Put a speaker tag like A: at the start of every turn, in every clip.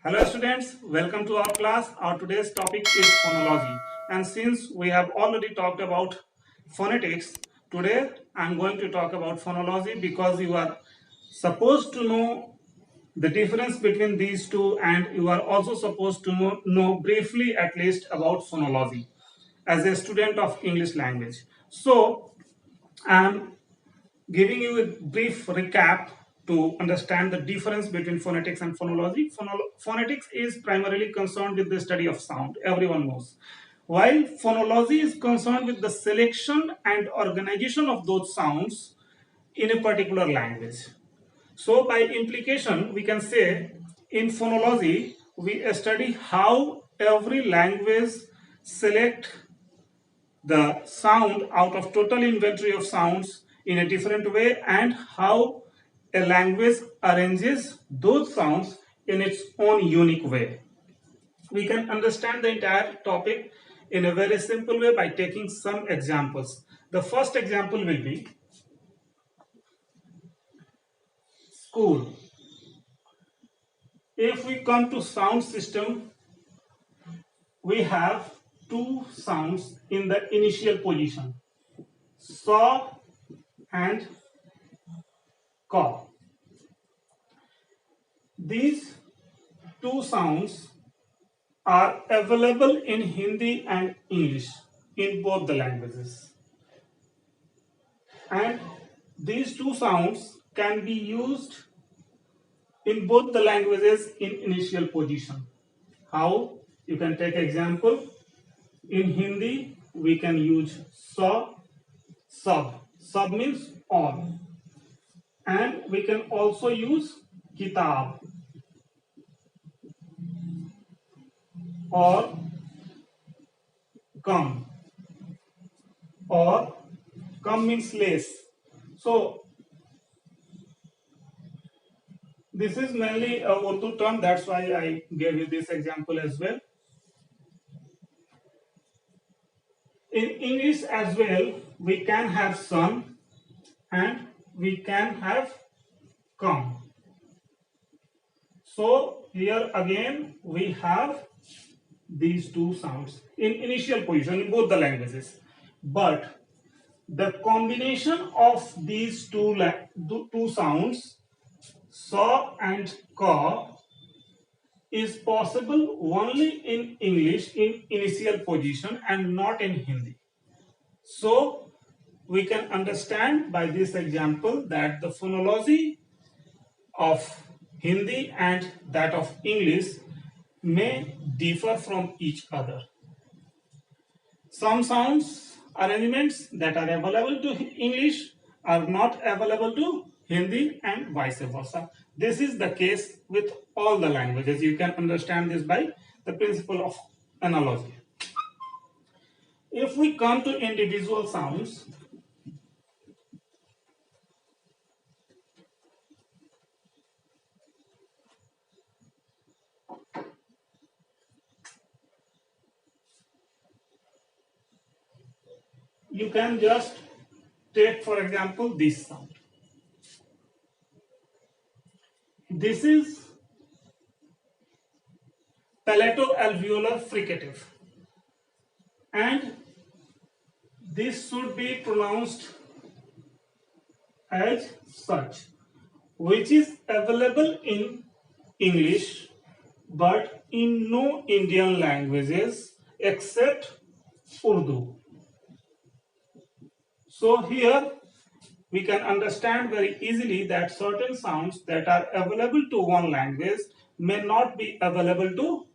A: Hello students, welcome to our class. Our today's topic is phonology. And since we have already talked about phonetics, today I'm going to talk about phonology because you are supposed to know the difference between these two, and you are also supposed to know briefly at least about phonology as a student of English language. So I'm giving you a brief recap to understand the difference between phonetics and phonology. Phonetics is primarily concerned with the study of sound, everyone knows. While phonology is concerned with the selection and organization of those sounds in a particular language. So, by implication, we can say in phonology, we study how every language select the sound out of total inventory of sounds in a different way, and how a language arranges those sounds in its own unique way. We can understand the entire topic in a very simple way by taking some examples. The first example will be school. If we come to sound system, we have two sounds in the initial position, saw and caw. These two sounds are available in Hindi and English in both the languages. And these two sounds can be used in both the languages in initial position. How? You can take example. In Hindi, we can use sa, sab. Sab means all. And we can also use kitab or come, or come means less. So this is mainly a Urdu term, that's why I gave you this example as well. In English as well, we can have son and we can have come. So here again we have these two sounds in initial position in both the languages. But the combination of these two sounds, saw and caw, is possible only in English in initial position and not in Hindi. So we can understand by this example that the phonology of Hindi and that of English may differ from each other. Some sounds arrangements that are available to English are not available to Hindi and vice versa. This is the case with all the languages. You can understand this by the principle of analogy. If we come to individual sounds, you can just take, for example, this sound. This is palato-alveolar fricative, and this should be pronounced as such, which is available in English but in no Indian languages except Urdu. So here we can understand very easily that certain sounds that are available to one language may not be available to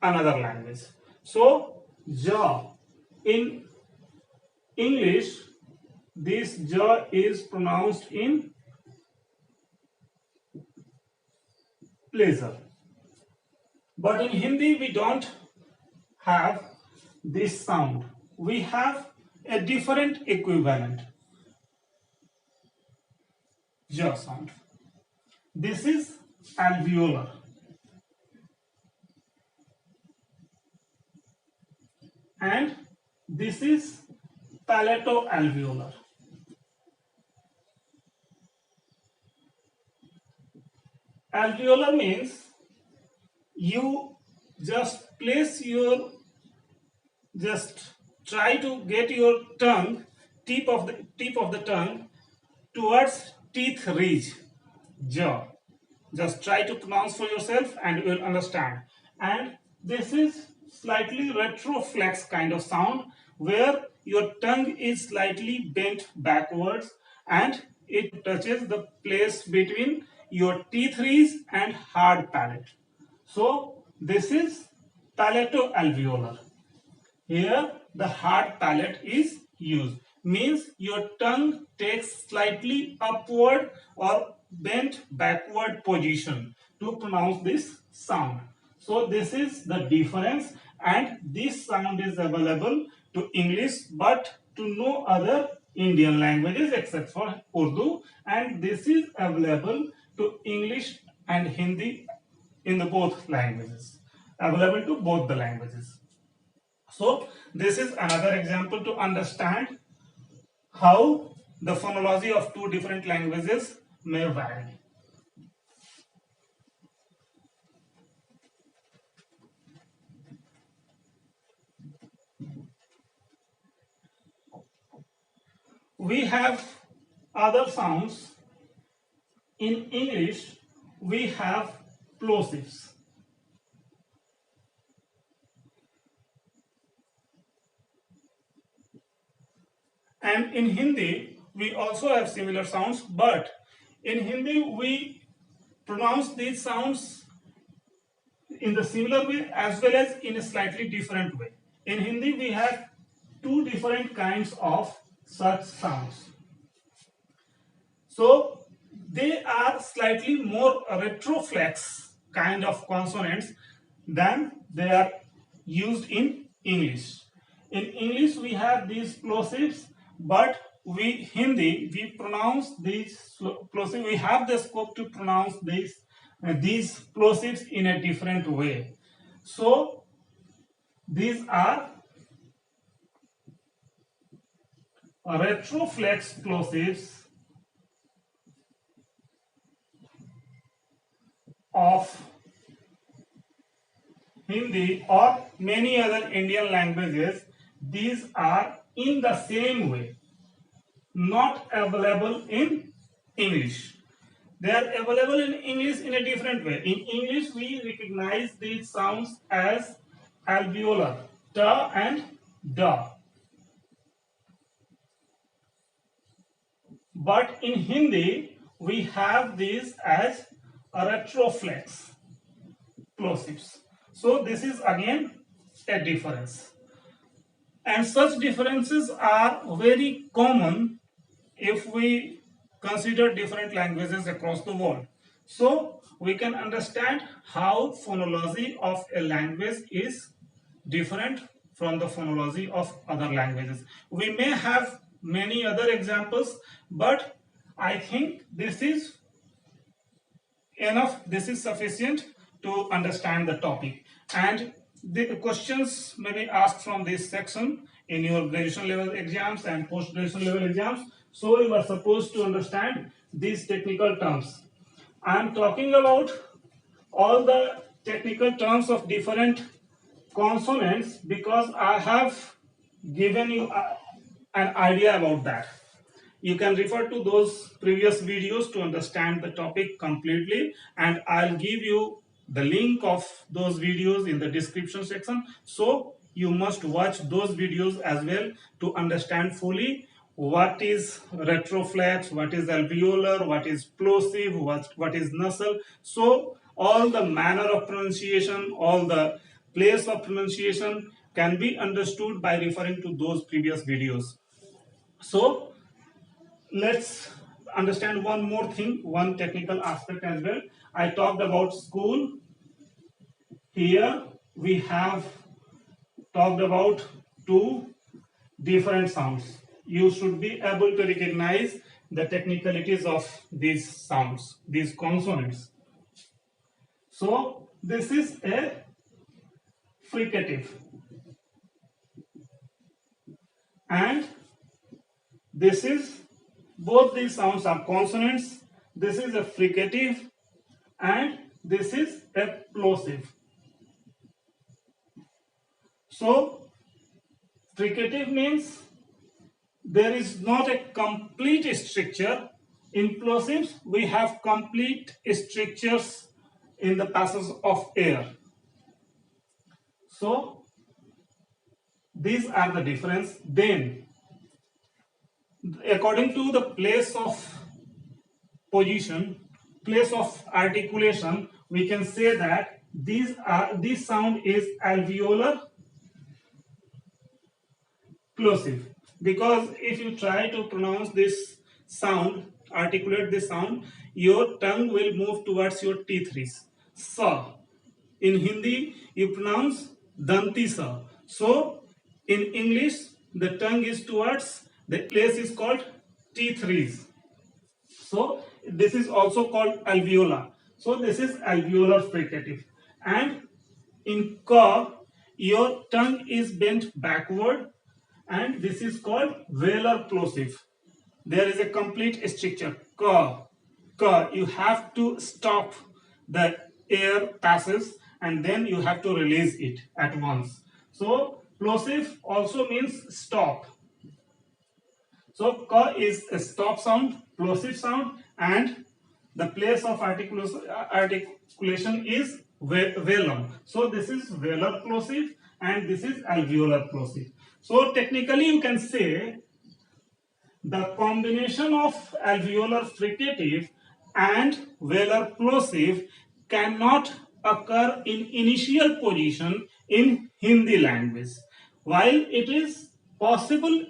A: another language. So ja in English, this ja is pronounced in pleasure. But in Hindi, we don't have this sound. We have a different equivalent, ja sound. This is alveolar. And this is palato-alveolar. Alveolar means you just place your, just try to get your tongue, tip of the tongue towards teeth ridge, jaw. Just try to pronounce for yourself and you will understand. And this is slightly retroflex kind of sound, where your tongue is slightly bent backwards and it touches the place between your teeth ridge and hard palate. So this is palato-alveolar. Here the hard palate is used. Means your tongue takes slightly upward or bent backward position to pronounce this sound. So this is the difference, and this sound is available to English but to no other Indian languages except for Urdu, and this is available to English and Hindi in the both languages. Available to both the languages. So this is another example to understand how the phonology of two different languages may vary. We have other sounds. In English, we have plosives. And in Hindi, we also have similar sounds, but in Hindi, we pronounce these sounds in the similar way as well as in a slightly different way. In Hindi, we have two different kinds of such sounds. So they are slightly more retroflex kind of consonants than they are used in English. In English, we have these plosives, but we pronounce these plosives. We have the scope to pronounce these plosives in a different way. So these are retroflex plosives of Hindi or many other Indian languages. These are in the same way, not available in English. They are available in English in a different way. In English, we recognize these sounds as alveolar, ta and da. But in Hindi, we have these as retroflex plosives. So this is again a difference. And such differences are very common if we consider different languages across the world. So we can understand how phonology of a language is different from the phonology of other languages. We may have many other examples, but I think this is enough. This is sufficient to understand the topic. And the questions may be asked from this section in your graduation level exams and post graduation level exams. So you are supposed to understand these technical terms. I am talking about all the technical terms of different consonants because I have given you an idea about that. You can refer to those previous videos to understand the topic completely, and I'll give you the link of those videos in the description section. So you must watch those videos as well to understand fully what is retroflex, what is alveolar, what is plosive, what is nasal. So all the manner of pronunciation, all the place of pronunciation can be understood by referring to those previous videos. So let's understand one more thing, one technical aspect as well. I talked about school. Here we have talked about two different sounds. You should be able to recognize the technicalities of these sounds, these consonants. So this is a fricative and this is, both these sounds are consonants. This is a fricative and this is a plosive. So fricative means there is not a complete structure. In plosives, we have complete structures in the passage of air. So these are the difference. Then, according to the place of position, place of articulation, we can say that this sound is alveolar plosive, because if you try to pronounce this sound, articulate this sound, your tongue will move towards your teeth. Sa. In Hindi, you pronounce danti sa. So in English, the tongue is towards the place is called teeth. So this is also called alveolar. So this is alveolar fricative. And in ka, your tongue is bent backward, and this is called velar plosive. There is a complete structure. Ka, ka. You have to stop the air passes, and then you have to release it at once. So plosive also means stop. So ka is a stop sound, plosive sound, and the place of articulation is velum. So this is velar plosive and this is alveolar plosive. So technically you can say the combination of alveolar fricative and velar plosive cannot occur in initial position in Hindi language, while it is possible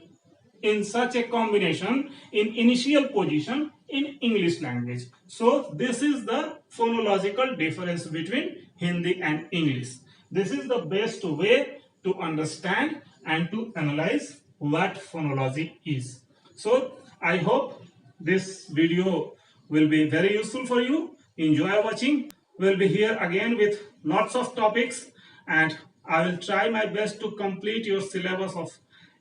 A: in such a combination in initial position in English language. So this is the phonological difference between Hindi and English. This is the best way to understand and to analyze what phonology is. So I hope this video will be very useful for you. Enjoy watching. We'll be here again with lots of topics, and I will try my best to complete your syllabus of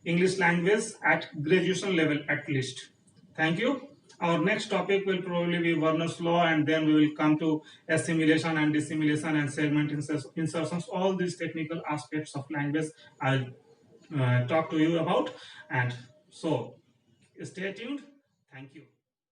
A: English language at graduation level at least. Thank you. Our next topic will probably be Werner's law, and then we will come to assimilation and dissimilation and segment insertions. All these technical aspects of language I'll talk to you about. And so stay tuned. Thank you.